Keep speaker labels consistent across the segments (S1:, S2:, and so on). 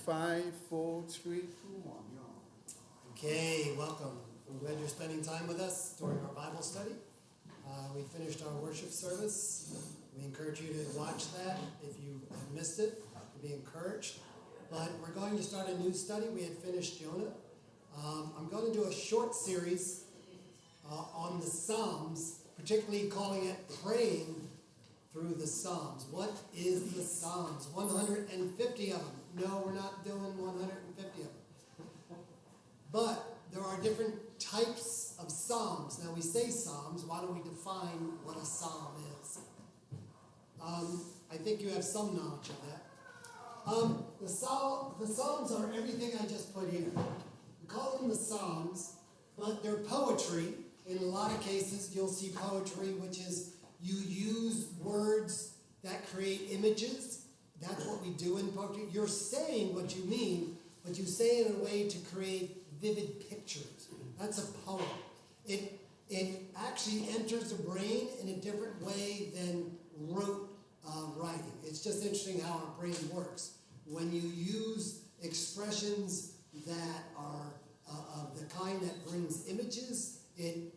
S1: 5, 4, 3, 2, 1.
S2: Okay, welcome. I'm glad you're spending time with us during our Bible study. We finished our worship service. We encourage you to watch that. If you have missed it, be encouraged. But we're going to start a new study. We had finished Jonah. I'm going to do a short series on the Psalms, particularly calling it Praying Through the Psalms. What is the Psalms? 150 of them. No, we're not doing 150 of them. But there are different types of psalms. Now we say psalms. Why don't we define what a psalm is? I think you have some knowledge of that. The psalms are everything I just put here. We call them the psalms, but they're poetry. In a lot of cases, you'll see poetry, which is you use words that create images. That's what we do in poetry. You're saying what you mean, but you say it in a way to create vivid pictures. That's a poem. It actually enters the brain in a different way than rote writing. It's just interesting how our brain works. When you use expressions that are of the kind that brings images, it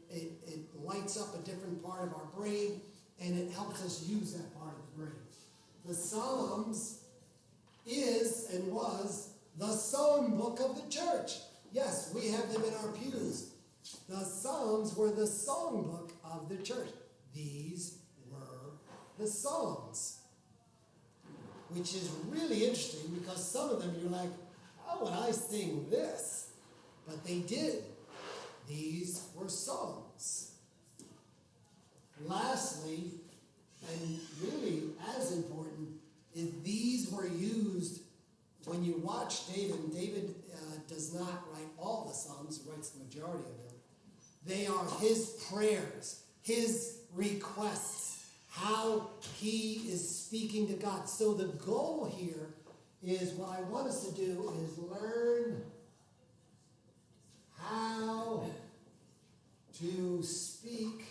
S2: lights up a different part of our brain, and it helps us use that part of the brain. The Psalms is and was the song book of the church. Yes, we have them in our pews. The Psalms were the song book of the church. These were the Psalms, which is really interesting because some of them you're like, how would I sing this? But they did. These were songs. Lastly, and really as important, is these were used when you watch David. David does not write all the Psalms, he writes the majority of them. They are his prayers, his requests, how he is speaking to God. So the goal here is, what I want us to do is learn how to speak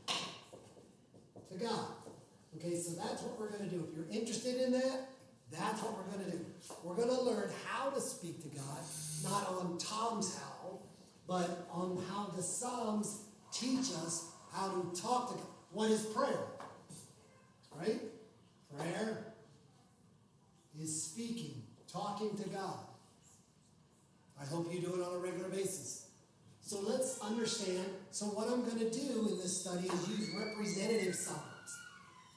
S2: to God. Okay, so that's what we're going to do. If you're interested in that, that's what we're going to do. We're going to learn how to speak to God, not on Tom's how, but on how the Psalms teach us how to talk to God. What is prayer? Right? Prayer is speaking, talking to God. I hope you do it on a regular basis. So let's understand. So what I'm going to do in this study is use representative Psalms.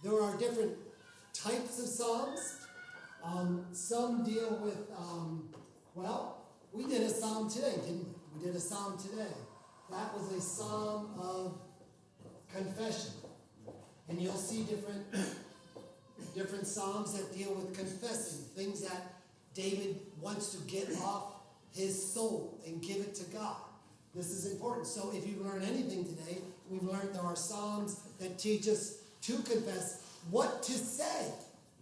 S2: There are different types of Psalms. Some deal with, we did a Psalm today, didn't we? We did a Psalm today. That was a Psalm of confession. And you'll see different Psalms that deal with confessing, things that David wants to get off his soul and give it to God. This is important. So if you learn anything today, we've learned there are Psalms that teach us to confess, what to say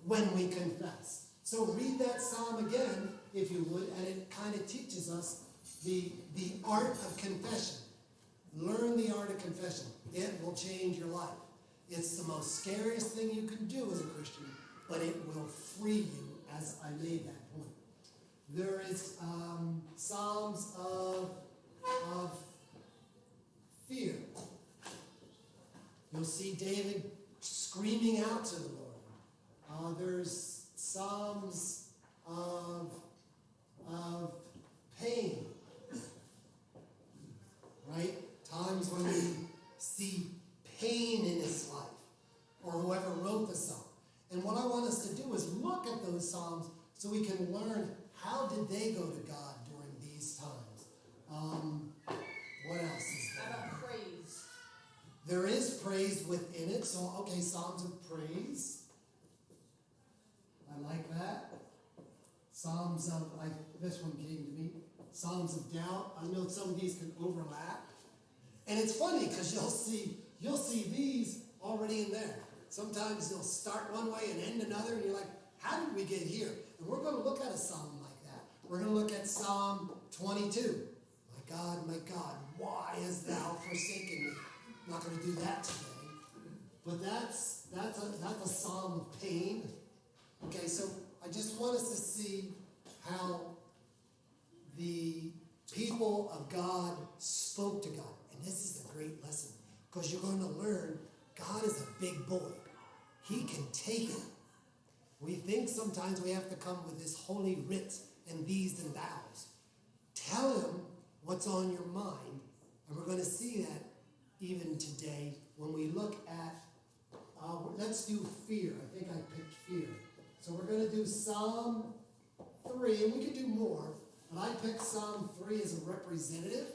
S2: when we confess. So read that Psalm again, if you would, and it kind of teaches us the art of confession. Learn the art of confession. It will change your life. It's the most scariest thing you can do as a Christian, but it will free you, as I made that point. There is Psalms of fear. You'll see David screaming out to the Lord. There's Psalms of pain, right? Times when we see pain in his life, or whoever wrote the psalm. And what I want us to do is look at those Psalms so we can learn, how did they go to God during these times? What else is there?
S3: How about praise?
S2: There is praise within it. So, okay, Psalms of praise. I like that. Psalms of, this one came to me. Psalms of doubt. I know some of these can overlap. And it's funny because you'll see these already in there. Sometimes they'll start one way and end another, and you're like, how did we get here? And we're going to look at a psalm like that. We're going to look at Psalm 22. My God, why hast thou forsaken me? I'm not going to do that today. But that's a psalm of pain. Okay, so I just want us to see of God spoke to God. And this is a great lesson because you're going to learn God is a big boy. He can take it. We think sometimes we have to come with this holy writ and these and thous. Tell him what's on your mind. And we're going to see that even today when we look at, let's do fear. I think I picked fear. So we're going to do Psalm 3, and we could do more, but I picked Psalm 3 as a representative.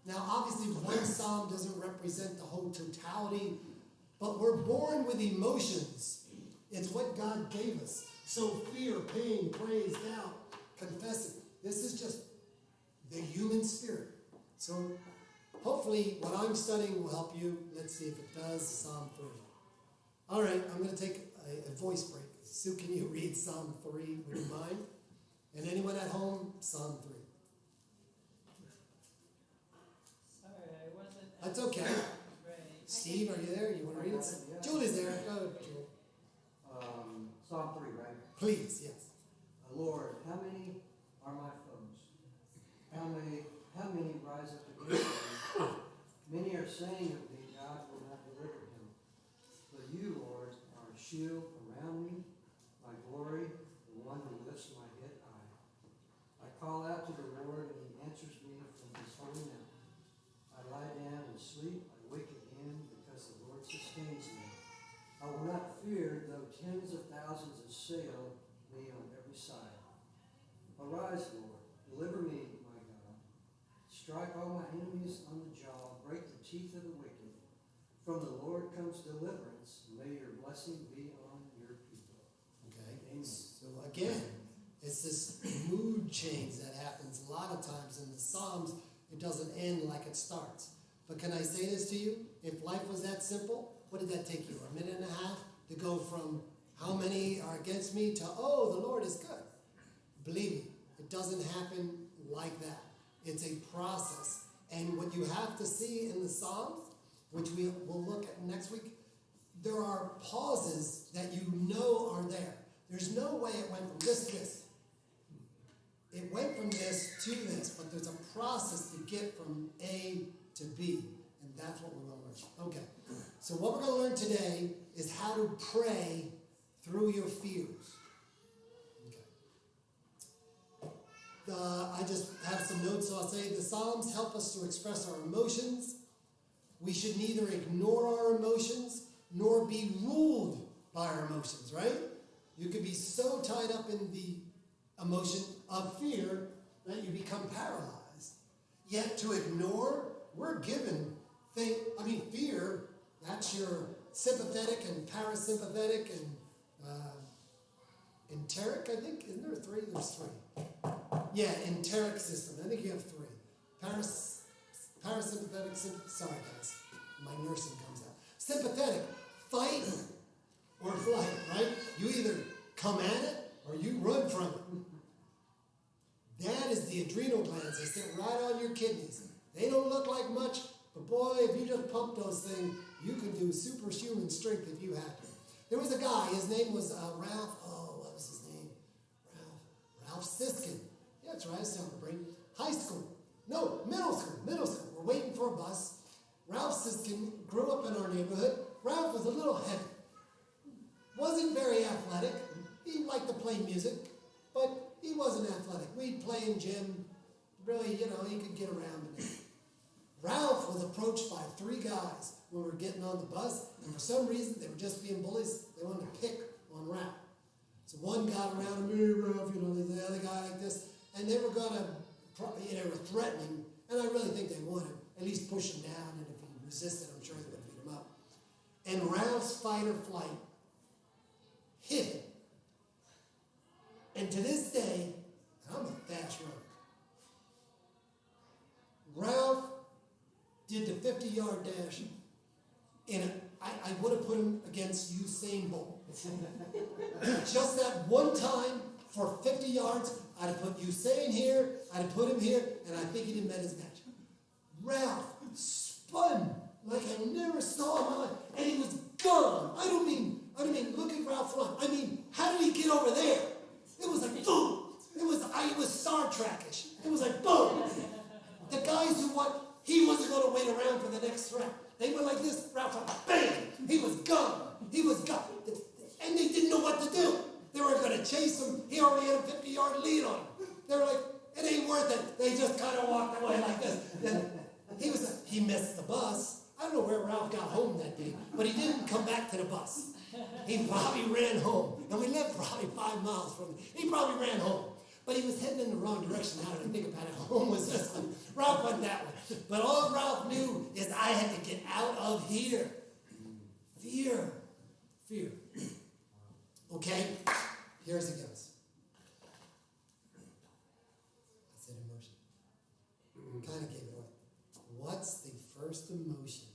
S2: Now, obviously, one psalm doesn't represent the whole totality, but we're born with emotions. It's what God gave us. So fear, pain, praise, doubt, confessing. This is just the human spirit. So hopefully what I'm studying will help you. Let's see if it does. Psalm 3. All right, I'm going to take a voice break. Sue, can you read Psalm 3? Would you mind? And anyone at home, Psalm 3.
S3: Sorry, I wasn't.
S2: That's okay.
S3: Right.
S2: Steve, are you there? You want to read it?
S4: Yeah.
S2: Julie's there. Go, Julie.
S4: Psalm 3, right?
S2: Please, yes.
S4: Lord, how many are my foes? How many rise up against me? Many are saying of me, God will not deliver him. But you, Lord, are a shield around me, my glory, the one who lifts my head high. I call out to the Lord, and he answers me from his holy mountain. I lie down and sleep, I wake again, because the Lord sustains me. I will not fear, though tens of thousands assail me on every side. Arise, Lord, deliver me, my God. Strike all my enemies on the jaw, break the teeth of the wicked. From the Lord comes deliverance. May your blessing be on your people.
S2: Okay.
S4: Amen.
S2: So again, it's this mood change that happens a lot of times in the Psalms. It doesn't end like it starts. But can I say this to you? If life was that simple, what did that take you? A minute and a half to go from how many are against me to, oh, the Lord is good. Believe me, it doesn't happen like that. It's a process. And what you have to see in the Psalms, which we will look at next week, there are pauses that you know are there. There's no way it went from this to this. It went from this to this, but there's a process to get from A to B. And that's what we're going to learn. Okay. So what we're going to learn today is how to pray through your fears. Okay. I just have some notes, so I'll say the Psalms help us to express our emotions. We should neither ignore our emotions nor be ruled by our emotions, right? You could be so tied up in the emotion of fear that you become paralyzed. Yet to ignore, we're given fear, that's your sympathetic and parasympathetic and enteric, I think. Isn't there three? There's three. Yeah, enteric system. I think you have three. Parasympathetic, sorry guys, my nursing comes out. Sympathetic, fight or flight, right? You either come at it or you run from it. That is the adrenal glands. They sit right on your kidneys. They don't look like much, but boy, if you just pump those things, you can do superhuman strength if you have to. There was a guy, his name was Ralph, what was his name? Ralph Siskin. Yeah, that's right, I still have a brain. Middle school. We're waiting for a bus. Ralph Siskin grew up in our neighborhood. Ralph was a little heavy. Wasn't very athletic. He liked to play music, but he wasn't athletic. We'd play in gym. Really, he could get around in it. Ralph was approached by three guys when we were getting on the bus, and for some reason, they were just being bullies. They wanted to pick on Ralph. So one got around him, hey, Ralph, the other guy like this, and they were going to, they were threatening, and I really think they would have at least push him down, and if he resisted, I'm sure they would have beat him up. And Ralph's fight or flight hit him. And to this day, I'm a fast runner. Ralph did the 50-yard dash, and I would have put him against Usain Bolt. Just that one time for 50 yards, I'd have put Usain here, I'd have put him here, and I think he'd have met his match. Ralph spun like I never saw in my life, and he was gone. I don't mean look at Ralph run. I mean, how did he get over there? It was like boom. It was Star Trek-ish. It was like boom. The guys who he wasn't going to wait around for the next threat. They went like this, Ralph went, bam! He was gone. He was gone. And they didn't know what to do. They were going to chase him. He already had a 50-yard lead on him. They were like, it ain't worth it. They just kind of walked away like this. And he missed the bus. I don't know where Ralph got home that day, but he didn't come back to the bus. He probably ran home. And we lived probably 5 miles from it. He probably ran home. But he was heading in the wrong direction. Now that I think about it, home was this one. Ralph went that way. But all Ralph knew is I had to get out of here. Fear. Okay? Here's it goes. I said emotion. Kind of gave it away. What's the first emotion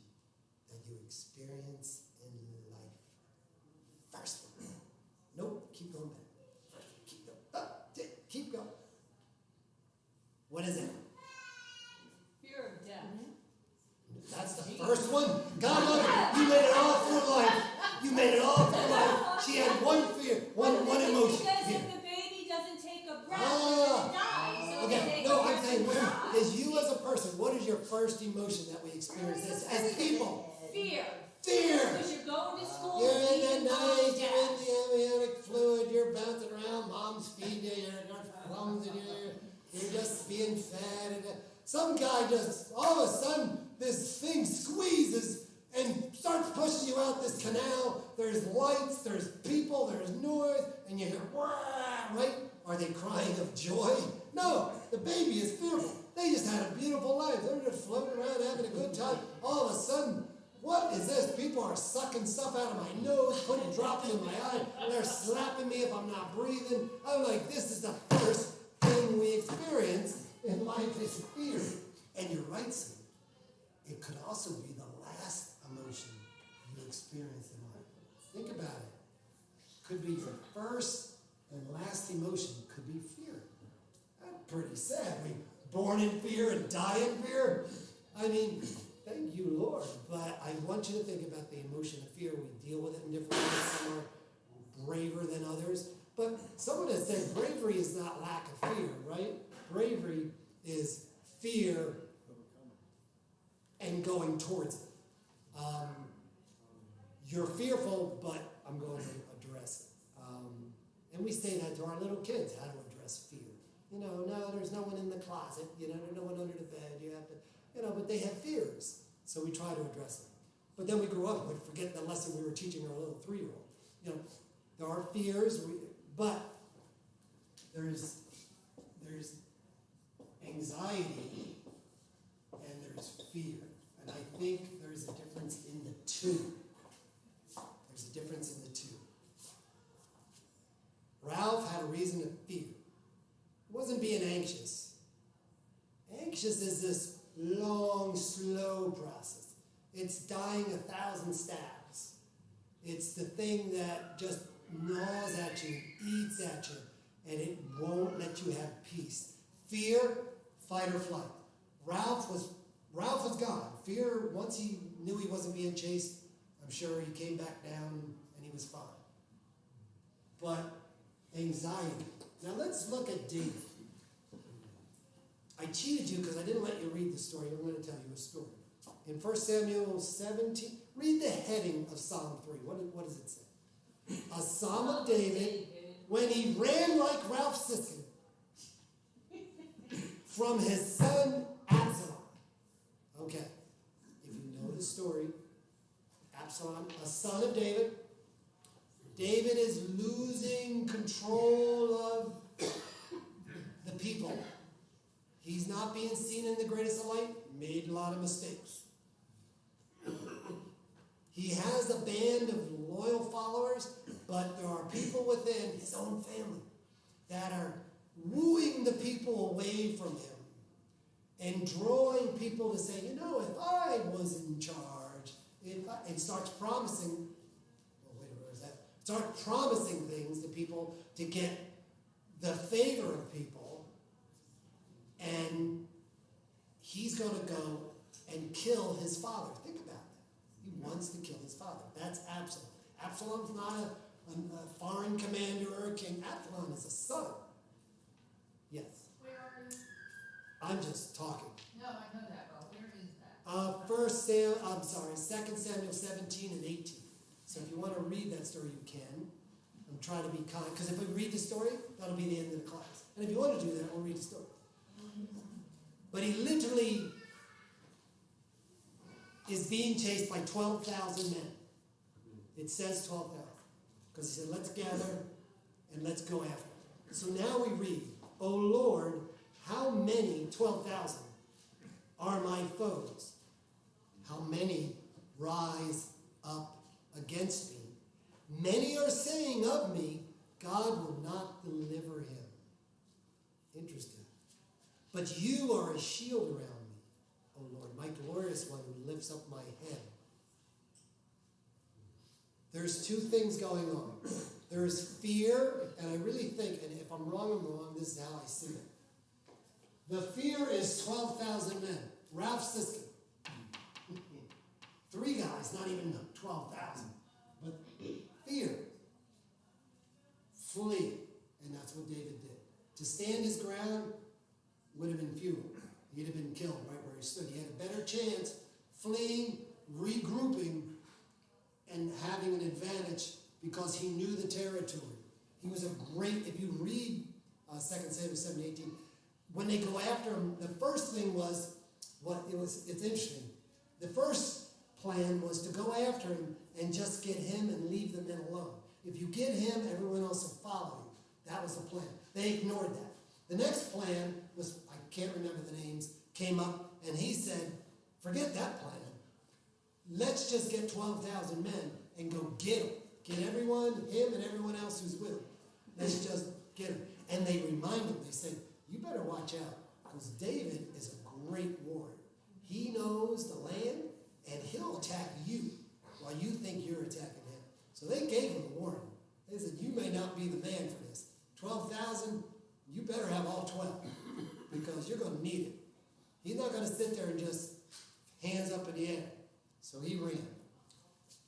S2: that you experience in life? First one. Nope, keep going back. Keep going. Keep going. What is it?
S3: Fear of death.
S2: That's the first one. God love you. You made it all through life. You made it all through life. She had one fear, one emotion.
S5: Because
S2: Fear.
S5: if the baby doesn't take a breath, it dies. So
S2: Okay, no, I'm saying, is you as a person, what is your first emotion that we experience as people?
S5: Fear.
S2: Fear.
S5: Because you're going to school.
S2: You're in
S5: being
S2: the
S5: mom
S2: night,
S5: and
S2: you're
S5: dad.
S2: in the amniotic fluid, you're bouncing around, mom's feeding you, you're plums in you're just being fed. And some guy just, all of a sudden, this thing squeezes and starts pushing you out this canal. There's lights, there's people, there's noise, and you hear, wah, right? Are they crying of joy? No, the baby is fearful. They just had a beautiful life. They're just floating around having a good time. All of a sudden, what is this? People are sucking stuff out of my nose, putting drops in my eye. They're slapping me if I'm not breathing. I'm like, this is the first thing we experience in life is fear. And you're right, Sue. It could also be the last emotion you experience in life. Think about it. Could be your first and last emotion could be fear. That's pretty sad. We born in fear and die in fear. I mean, thank you, Lord. But I want you to think about the emotion of fear. We deal with it in different ways. Some are braver than others. But someone has said bravery is not lack of fear, right? Bravery is fear and going towards it. You're fearful, but I'm going to address it. And we say that to our little kids, how to address fear. No, there's no one in the closet. There's no one under the bed. You have to, but they have fears. So we try to address them. But then we grew up and we forget the lesson we were teaching our little 3-year-old. There are fears, but there's anxiety and there's fear. And I think there's a difference in the two. There's a difference in the two. Ralph had a reason to fear. He wasn't being anxious. Anxious is this long, slow process. It's dying 1,000 stabs. It's the thing that just gnaws at you, eats at you, and it won't let you have peace. Fear, fight or flight. Ralph was gone. Fear, once he knew he wasn't being chased, I'm sure he came back down and he was fine. But anxiety. Now let's look at David. I cheated you because I didn't let you read the story. I'm going to tell you a story. In 1 Samuel 17, read the heading of Psalm 3. What does it say? A Psalm of David when he ran like Ralph Siskin from his son Absalom. Okay, if you know the story, Absalom, a son of David. David is losing control of the people. He's not being seen in the greatest of light. Made a lot of mistakes. He has a band of loyal followers, but there are people within his own family that are wooing the people away from him and drawing people to say, if I was in charge, and starts promising, start promising things to people to get the favor of people, and he's going to go and kill his father. Think about that. He wants to kill his father. That's Absalom. Absalom's not a foreign commander or a king. Absalom is a son. Yes.
S5: Where are you?
S2: I'm just talking.
S3: No, I know that, but where is that?
S2: 2 Samuel 17 and 18. So if you want to read that story, you can. I'm trying to be kind, because if we read the story, that'll be the end of the class. And if you want to do that, we'll read the story. But he literally is being chased by 12,000 men. It says 12,000. Because he said, let's gather and let's go after. So now we read, O Lord, how many, 12,000, are my foes? How many rise up against me? Many are saying of me, God will not deliver him. Interesting. But you are a shield around me, O Lord, my glorious one who lifts up my head. There's two things going on. There is fear, and I really think, and if I'm wrong, I'm wrong, this is how I see it. The fear is 12,000 men. Ralph Siskind. 3 guys, not even 12,000. But fear. Flee. And that's what David did. To stand his ground would have been futile. He'd have been killed right where he stood. He had a better chance fleeing, regrouping, and having an advantage because he knew the territory. He was a great, if you read 2 Samuel 7:18, when they go after him, the first thing was, it's interesting. The first plan was to go after him and just get him and leave the men alone. If you get him, everyone else will follow you. That was the plan. They ignored that. The next plan was, I can't remember the names, came up and he said, forget that plan. Let's just get 12,000 men and go get him. Get everyone, him and everyone else who's with him. Let's just get him. And they remind him, they say, you better watch out because David is a great warrior. He knows the land and he'll attack you while you think you're attacking him. So they gave him a warning. They said, you may not be the man for this. 12,000, you better have all 12 because you're going to need it. He's not going to sit there and just hands up in the air. So he ran.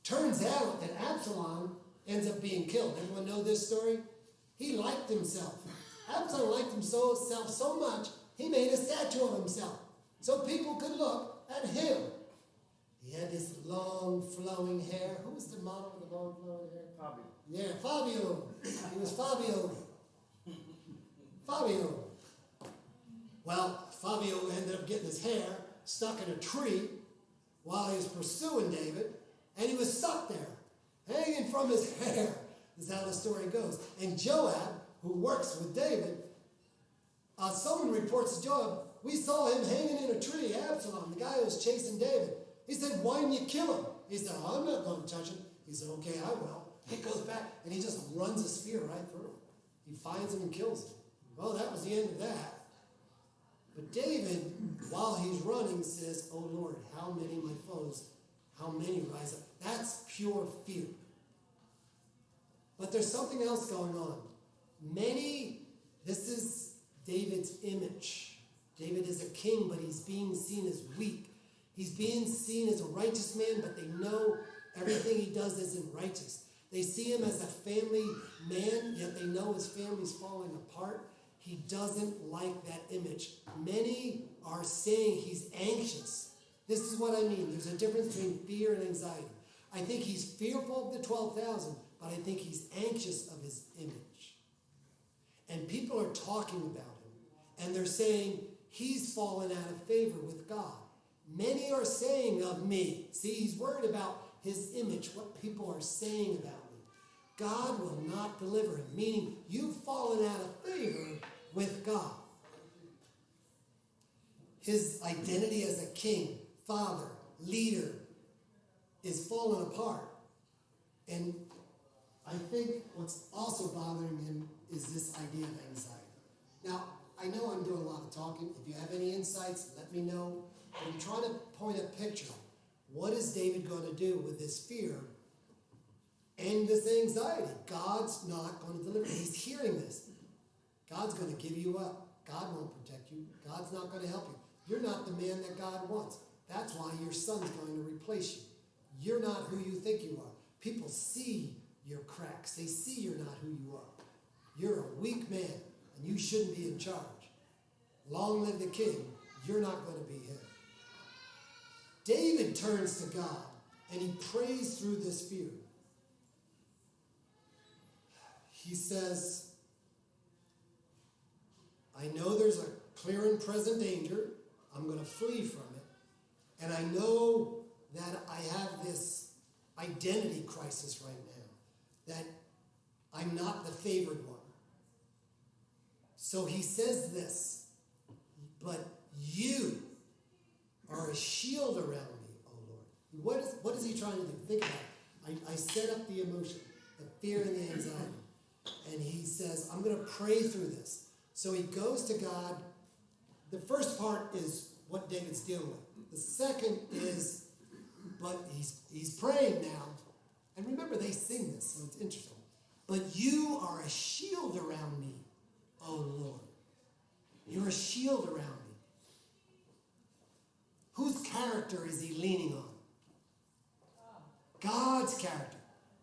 S2: Turns out that Absalom ends up being killed. Everyone know this story? He liked himself. Absalom liked himself so much, he made a statue of himself. So people could look at him. He had this long flowing hair. Who was the model with the long flowing hair?
S1: Fabio.
S2: Yeah, Fabio. He was Fabio. Fabio. Well, Fabio ended up getting his hair stuck in a tree while he was pursuing David, and he was stuck there, hanging from his hair. Is how the story goes. And Joab, who works with David, someone reports to Joab, we saw him hanging in a tree, Absalom, the guy who was chasing David. He said, why didn't you kill him? He said, oh, I'm not going to touch him. He said, okay, I will. He goes back, and he just runs a spear right through him. He finds him and kills him. Well, that was the end of that. But David, while he's running, says, oh, Lord, how many my foes, how many rise up? That's pure fear. But there's something else going on. This is David's image. David is a king, but he's being seen as weak. He's being seen as a righteous man, but they know everything he does isn't righteous. They see him as a family man, yet they know his family's falling apart. He doesn't like that image. Many are saying he's anxious. This is what I mean. There's a difference between fear and anxiety. I think he's fearful of the 12,000, but I think he's anxious of his image. And people are talking about him, and they're saying he's fallen out of favor with God. Many are saying of me. See, he's worried about his image, what people are saying about me. God will not deliver him, meaning you've fallen out of favor with God. His identity as a king, father, leader is falling apart. And I think what's also bothering him is this idea of anxiety. Now, I know I'm doing a lot of talking. If you have any insights, let me know. But I'm trying to point a picture. What is David going to do with this fear and this anxiety? God's not going to deliver. He's hearing this. God's going to give you up. God won't protect you. God's not going to help you. You're not the man that God wants. That's why your son's going to replace you. You're not who you think you are. People see your cracks. They see you're not who you are. You're a weak man, and you shouldn't be in charge. long live the king, you're not going to be him. David turns to God and he prays through this fear. He says, I know there's a clear and present danger. I'm going to flee from it. And I know that I have this identity crisis right now, that I'm not the favored one. So he says this, but you are a shield around me, O Lord. What is he trying to do? Think about it. I set up the emotion, the fear and the anxiety. And he says, I'm going to pray through this. So he goes to God. The first part is what David's dealing with. The second is, but he's praying now. And remember, they sing this, so it's interesting. But you are a shield around me, O Lord. You're a shield around me. Whose character is he leaning on? God's character.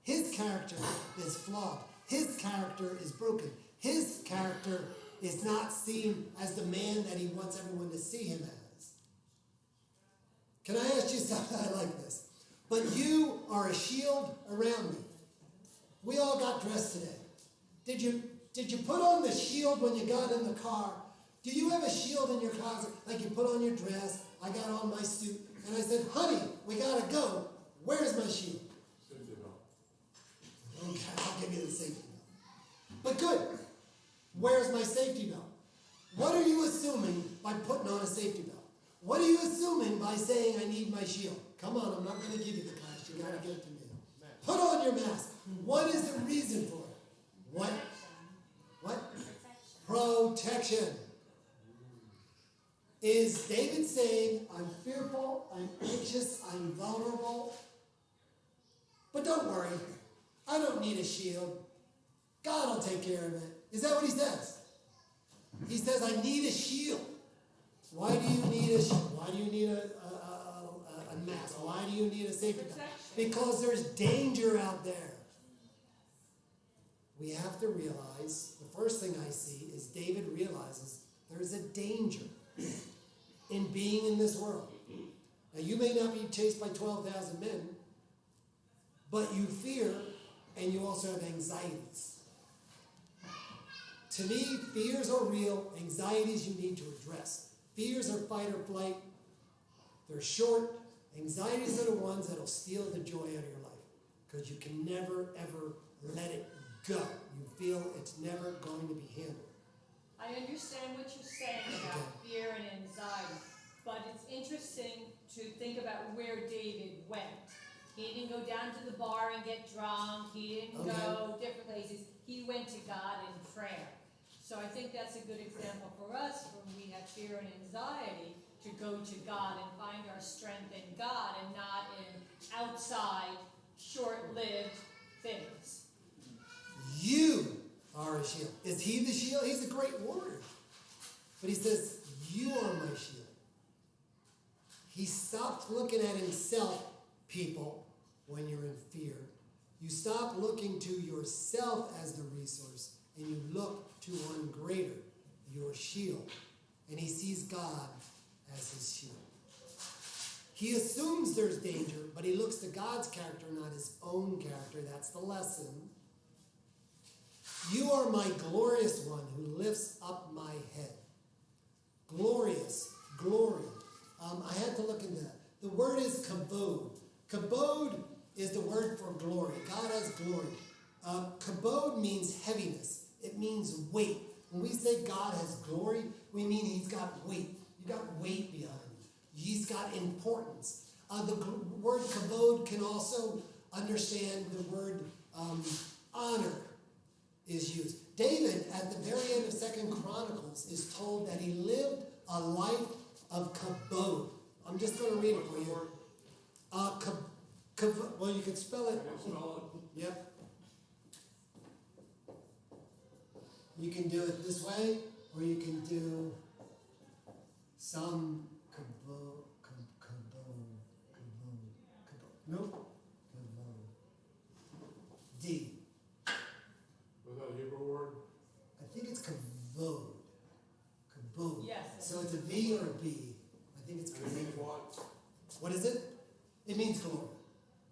S2: His character is flawed. His character is broken. His character is not seen as the man that he wants everyone to see him as. Can I ask you something? I like this. But you are a shield around me. We all got dressed today. Did you put on the shield when you got in the car? Do you have a shield in your closet? Like you put on your dress, I got on my suit, and I said, honey, we gotta go. Where's my shield?
S1: Safety belt.
S2: Okay, I'll give you the safety belt. But good. Where's my safety belt? What are you assuming by putting on a safety belt? What are you assuming by saying I need my shield? Come on, I'm not going to give you the class. You got to give it to me. Put on your mask. What is the reason for it? What? What? Protection. Is David saying, I'm fearful, I'm anxious, I'm vulnerable? But don't worry. I don't need a shield. God will take care of it. Is that what he says? He says, I need a shield. Why do you need a shield? Why do you need a mask? Why do you need a safety belt? Because there's danger out there. We have to realize, the first thing I see is David realizes there's a danger in being in this world. Now, you may not be chased by 12,000 men, but you fear and you also have anxieties. To me, fears are real, anxieties you need to address. Fears are fight or flight. They're short. Anxieties are the ones that'll steal the joy out of your life because you can never, ever let it go. You feel it's never going to be handled.
S5: I understand what you're saying about fear and anxiety, but it's interesting to think about where David went. He didn't go down to the bar and get drunk. He didn't go different places. He went to God in prayer. So I think that's a good example for us when we have fear and anxiety to go to God and find our strength in God and not in outside, short-lived things.
S2: You are a shield. Is he the shield? He's a great warrior. But he says, you are my shield. He stopped looking at himself, people, when you're in fear. You stop looking to yourself as the resource, and you look to one greater, your shield. And he sees God as his shield. He assumes there's danger, but he looks to God's character, not his own character. That's the lesson. You are my glorious one who lifts up my head. Glorious, glory. I had to look into that. The word is kabod. Kabod is the word for glory. God has glory. Kabod means heaviness. It means weight. When we say God has glory, we mean he's got weight. You got weight behind him. He's got importance. The word kabod can also understand the word honor is used. David, at the very end of 2 Chronicles, is told that he lived a life of kabod. I'm just going to read it for you. Well, you can spell it. Yep. You can do it this way, or you can do some kabod. Nope. Kabod. D.
S1: Was that a Hebrew word?
S2: I think it's kavod. Kavod.
S5: Yes. Yes.
S2: So it's a V or a B. I think it's
S1: And it means
S2: creator.
S1: what?
S2: What is it? It means glory.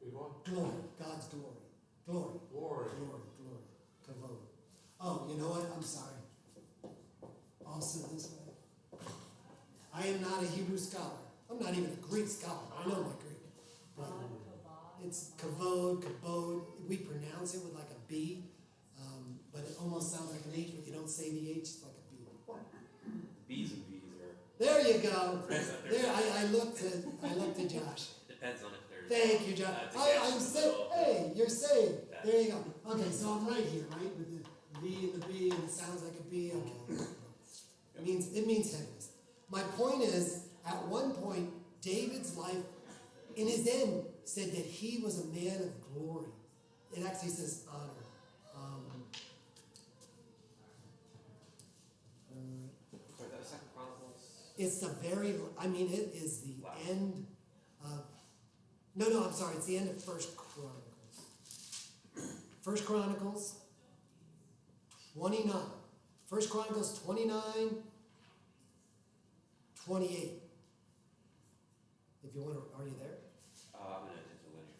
S1: Means what?
S2: Glory. God's glory. Glory.
S1: Glory.
S2: Glory. Glory. Kavod. Oh, you know what? I'm sorry. Also this way. I am not a Hebrew scholar. I'm not even a Greek scholar. I know my Greek. But it's kavod, kabod. We pronounce it with like a B, but it almost sounds like an H, but you don't say the H. It's like a B.
S6: B's and B's are.
S2: There you go.
S6: Depends on their-
S2: There, I looked to Josh.
S6: Depends on if there's.
S2: Thank you, Josh.
S6: It's a
S2: I'm
S6: dash
S2: saved.
S6: in the
S2: Hey, you're saved.
S6: Yeah.
S2: There you go. Okay, so I'm right here, right? With the V and the B, and it sounds like a B. Okay. It means heaviness. My point is, at one point, David's life, in his end, said that he was a man of glory. It actually says honor.
S6: Sorry, that was Second Chronicles.
S2: It's the very, it is the
S6: Wow.
S2: end of, no, I'm sorry, it's the end of First Chronicles. First Chronicles 29. First Chronicles 29, 28. If you want to, are you there?
S6: I'm gonna interlinear.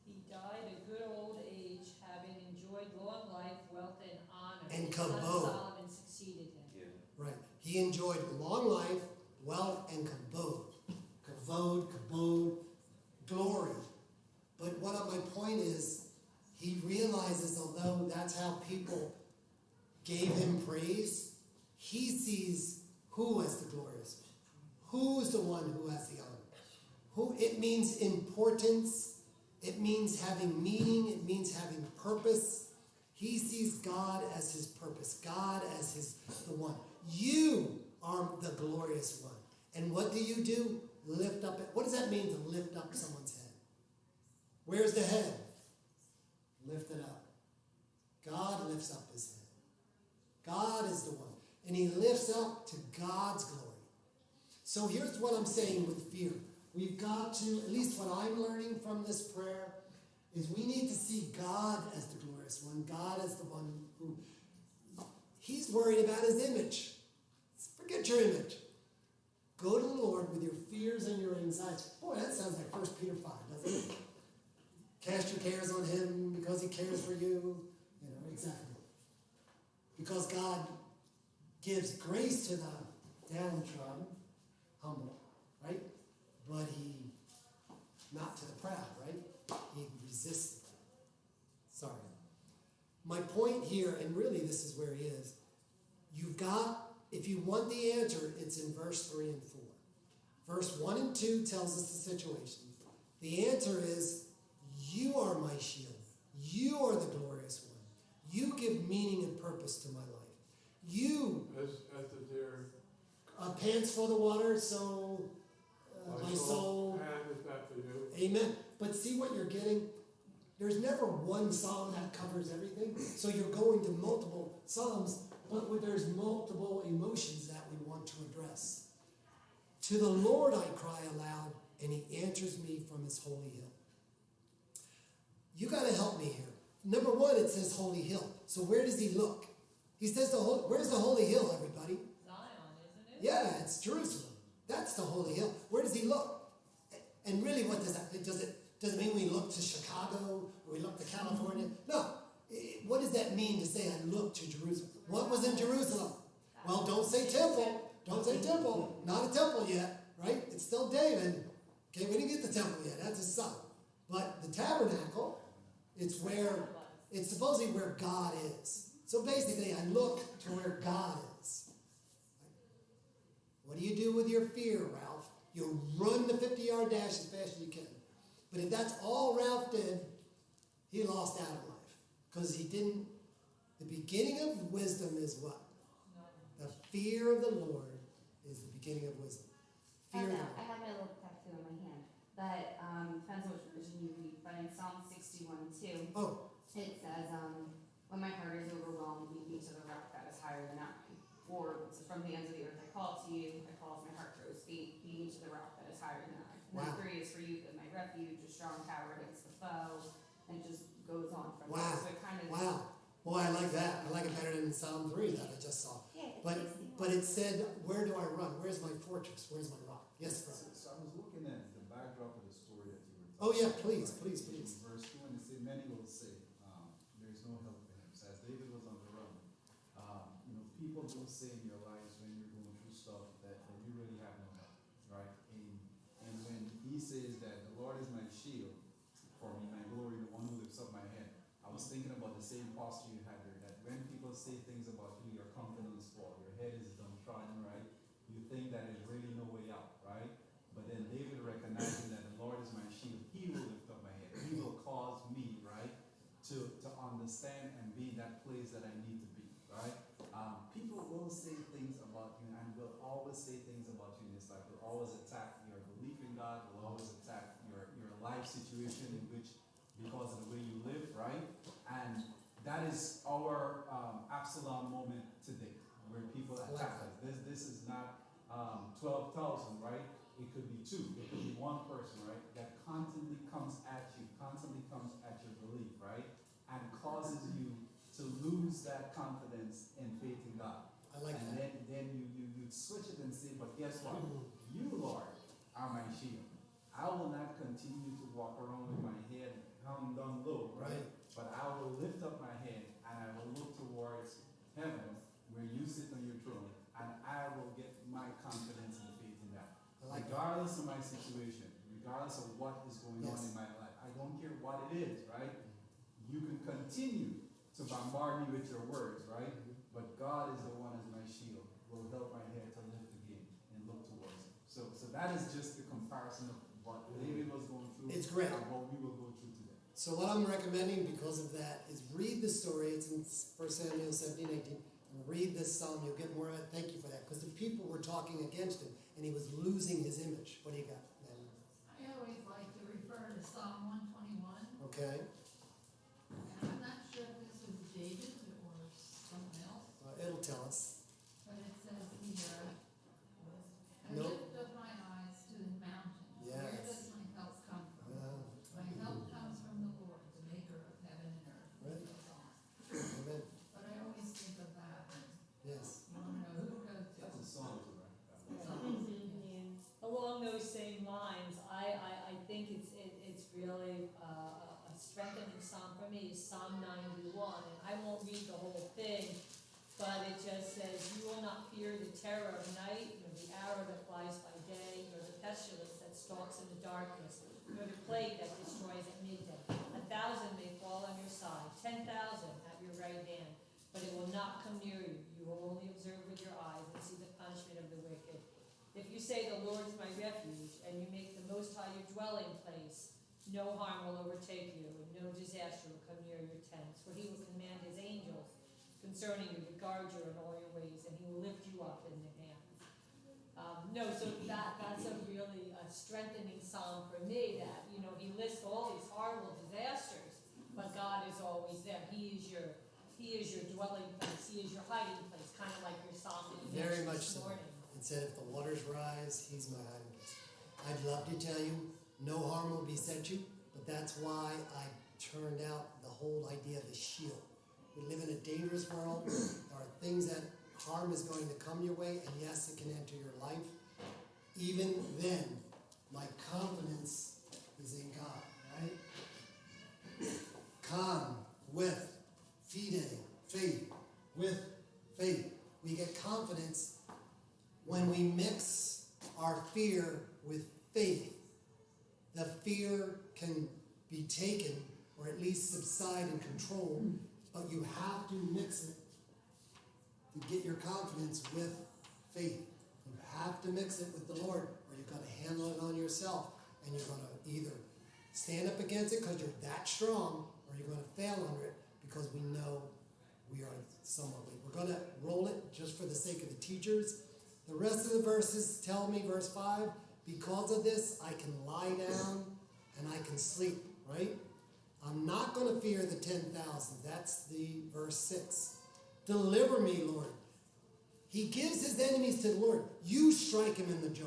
S5: He died a good old age, having enjoyed long life, wealth, and honor.
S2: And
S5: His son
S2: kavod.
S5: Solomon succeeded him.
S6: Yeah.
S2: Right. He enjoyed long life, wealth, and kabod. Kabod, glory. But my point is, he realizes, although that's how people gave him praise, he sees who as the glorious one. Who's the one who has the honor? Who? It means importance. It means having meaning. It means having purpose. He sees God as his purpose. God as the one. You are the glorious one. And what do? Lift up it. What does that mean to lift up someone's head? Where's the head? Lift it up. God lifts up his head. God is the one. And he lifts up to God's glory. So here's what I'm saying with fear. We've got to, at least what I'm learning from this prayer, is we need to see God as the glorious one. God as the one who, he's worried about his image. Forget your image. Go to the Lord with your fears and your anxieties. Boy, that sounds like 1 Peter 5, doesn't it? Cast your cares on him because he cares for you. You know, exactly. Because God gives grace to the downtrodden, humble, right? But he, not to the proud, right? He resists the proud. Sorry. My point here, and really this is where he is, you've got, if you want the answer, it's in verse 3 and 4. Verse 1 and 2 tells us the situation. The answer is, you are my shield. You are the glorious one. You give meaning and purpose to my life. You,
S1: As the deer.
S2: pants for the water, so my soul.
S1: And is that for you?
S2: Amen. But see what you're getting? There's never one psalm that covers everything. So you're going to multiple psalms, but there's multiple emotions that we want to address. To the Lord I cry aloud, and he answers me from his holy hill. You got to help me here. Number one, it says holy hill. So where does he look? He says, where's the holy hill, everybody?
S5: Zion, isn't it?
S2: Yeah, it's Jerusalem. That's the holy hill. Where does he look? And really, what does that, does it mean we look to Chicago or we look to California? No. What does that mean to say I look to Jerusalem? What was in Jerusalem? Well, don't say temple. Don't say temple. Not a temple yet, right? It's still David. Okay, we didn't get the temple yet. That's his son. But the tabernacle, it's supposedly where God is. So basically, I look to where God is. What do you do with your fear, Ralph? You run the 50-yard dash as fast as you can. But if that's all Ralph did, he lost out in life. Because he didn't. The beginning of wisdom is what? The fear of the Lord is the beginning of wisdom. Fear of the Lord.
S7: I have my little tattoo in my hand, but depends on which version you read. But in Psalm 61:2,
S2: Oh,
S7: it says, "When my heart is overwhelmed, lead me to the rock that is higher than I." Or so from the ends of the earth, I call to you. I call as my heart grows faint. Lead me to the rock that is higher than I. And
S2: Wow.
S7: then 3 is for you, that my refuge, a strong tower against the foe, and it just goes on from
S2: Wow.
S7: there. So it kind of
S2: wow. Boy, I like that. I like it better than Psalm 3 that I just saw.
S7: Yeah,
S2: But it said, where do I run? Where's my fortress? Where's my rock? Yes, brother.
S8: So I was looking at the backdrop of the story that you were
S2: Oh yeah,
S8: talking
S2: please,
S8: about.
S2: please,
S8: In
S2: please.
S8: Verse 2, and it said, many will say, there's no help for him. So as David was on the run, people will say in your lives when you're going through stuff that you really have no help, right? And when he says that the Lord is my shield for me, my glory, the one who lifts up my head, I was thinking about the same posture you had there, that when people say things about you, your confidence falls, your head is downtrodden, right? You think that there's really no way out, right? But then David recognizing that the Lord is my shield, he will lift up my head. He will cause me, right, to understand and be in that place that I need to be, right? People will say things about you and will always say things about you in this life. Will always attack your belief in God, will always attack your life situation in which, because of the way you live, right? And that is our Absalom moment today, where people attack us. This is not 12,000, right? It could be 2, it could be 1 person, right? That constantly comes at you, constantly comes at your belief, right? And causes you to lose that confidence and faith in God.
S2: I like
S8: And
S2: that.
S8: then you switch it and say, but guess what? You, Lord, are my shield. I will not continue to walk around with my head hung down low, right? But I will lift up my head and I will look towards heaven where you sit on your throne, and I will get my confidence and faith in that.
S2: I like that.
S8: Regardless of my situation, regardless of what is going on
S2: Yes.
S8: in my life, I don't care what it is, right? You can continue to bombard me with your words, right? But God is the one as my shield, will help my head to lift again and look towards him. So that is just the comparison of what David was going through
S2: It's great.
S8: and what we will go through today.
S2: So what I'm recommending because of that is read the story. It's in 1 Samuel 17:18. And read this psalm. You'll get more of it. Thank you for that. Because the people were talking against him, and he was losing his image. What do you got, man?
S3: I always like to refer to Psalm 121,
S2: Okay.
S3: and I'm not sure if this was David or someone else,
S2: It'll tell us.
S3: but it says here, I
S2: Nope.
S3: lift up my eyes to the mountains. Where
S2: Yes.
S3: does my help come from? My help comes from the Lord, the maker of heaven and earth.
S2: Right.
S3: That's all.
S2: Amen.
S3: But I always think of that, and
S2: Yes.
S3: you want to know who to go to.
S8: That's a song, right?
S5: Along those same lines, I think it's really a strengthening psalm for me is Psalm 91, and I won't read the whole thing, but it just says, "You will not fear the terror of night, nor the arrow that flies by day, nor the pestilence that stalks in the darkness, nor the plague that destroys at midday. 1,000 may fall on your side, 10,000 at your right hand, but it will not come near you. You will only observe with your eyes and see the punishment of the wicked. If you say, the Lord is my refuge, and you make the Most High your dwelling place, no harm will overtake you, and no disaster will come near your tents. For he will command his angels concerning you to guard you in all your ways, and he will lift you up in their hands." So that's a really strengthening psalm for me, that, he lists all these horrible disasters, but God is always there. He is your dwelling place. He is your hiding place, kind of like your psalm that you
S2: Very
S5: mentioned
S2: much
S5: this
S2: so.
S5: morning.
S2: It said, if the waters rise, he's my hiding place. I'd love to tell you, no harm will beset you, but that's why I turned out the whole idea of the shield. We live in a dangerous world. There are things that harm is going to come your way, and yes, it can enter your life. Even then, my confidence is in God, right? Con with fide, faith, with faith. We get confidence when we mix our fear with faith. The fear can be taken, or at least subside and control, but you have to mix it to get your confidence with faith. You have to mix it with the Lord, or you're going to handle it on yourself, and you're going to either stand up against it because you're that strong, or you're going to fail under it because we know we are somewhat weak. We're going to roll it just for the sake of the teachers. The rest of the verses tell me, verse 5, because of this I can lie down and I can sleep, right? I'm not going to fear the 10,000. That's the verse 6. Deliver me, Lord. He gives his enemies to the Lord. You strike him in the jaw.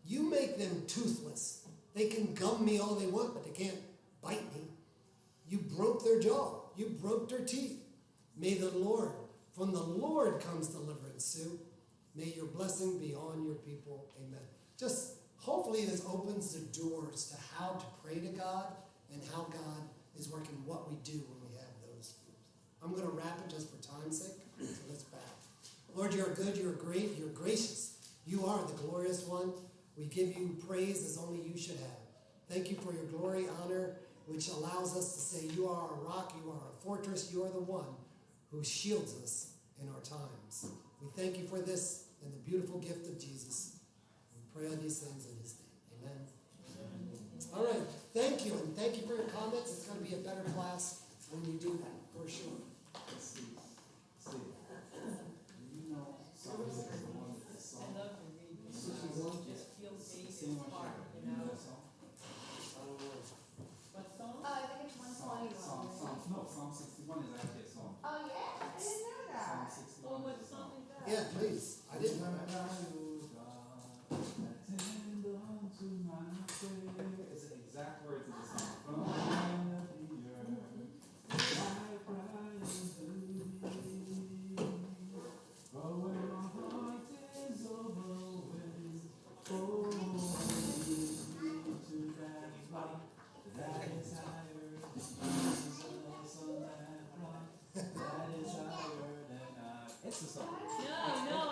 S2: You make them toothless. They can gum me all they want, but they can't bite me. You broke their jaw. You broke their teeth. May the Lord From the Lord comes deliverance, Sue. May your blessing be on your people. Amen. Just hopefully this opens the doors to how to pray to God and how God is working what we do when we have those. I'm going to wrap it just for time's sake. So let's bow. Lord, you are good, you are great, you are gracious. You are the glorious one. We give you praise as only you should have. Thank you for your glory, honor, which allows us to say you are our rock, you are our fortress, you are the one who shields us in our times. We thank you for this and the beautiful gift of Jesus. We pray on these things in his name. Amen. All right. Thank you, and thank you for your comments. It's going to be a better class when you do that, for sure.
S8: Let's see. You know, Psalm 61 is the
S5: I
S8: song.
S5: love to read this.
S8: Song?
S5: Just feel David's
S8: Sing one
S5: heart,
S8: share.
S5: you know.
S8: that song?
S4: I don't know.
S5: What song?
S7: I think it's 121.
S8: Psalm 61 is actually a song.
S7: Oh yeah, I didn't know
S8: Psalm
S7: that.
S8: 61
S5: Oh,
S8: is
S5: what
S8: a
S5: song
S8: song.
S5: is that?
S2: Yeah, please. I didn't know that.
S8: It's the exact words of the song. From the end of the earth, I cry unto thee. Oh, when my heart is overwhelmed, oh, lead me to that rock that is higher than Jesus on that rock that is higher than I. It's the song.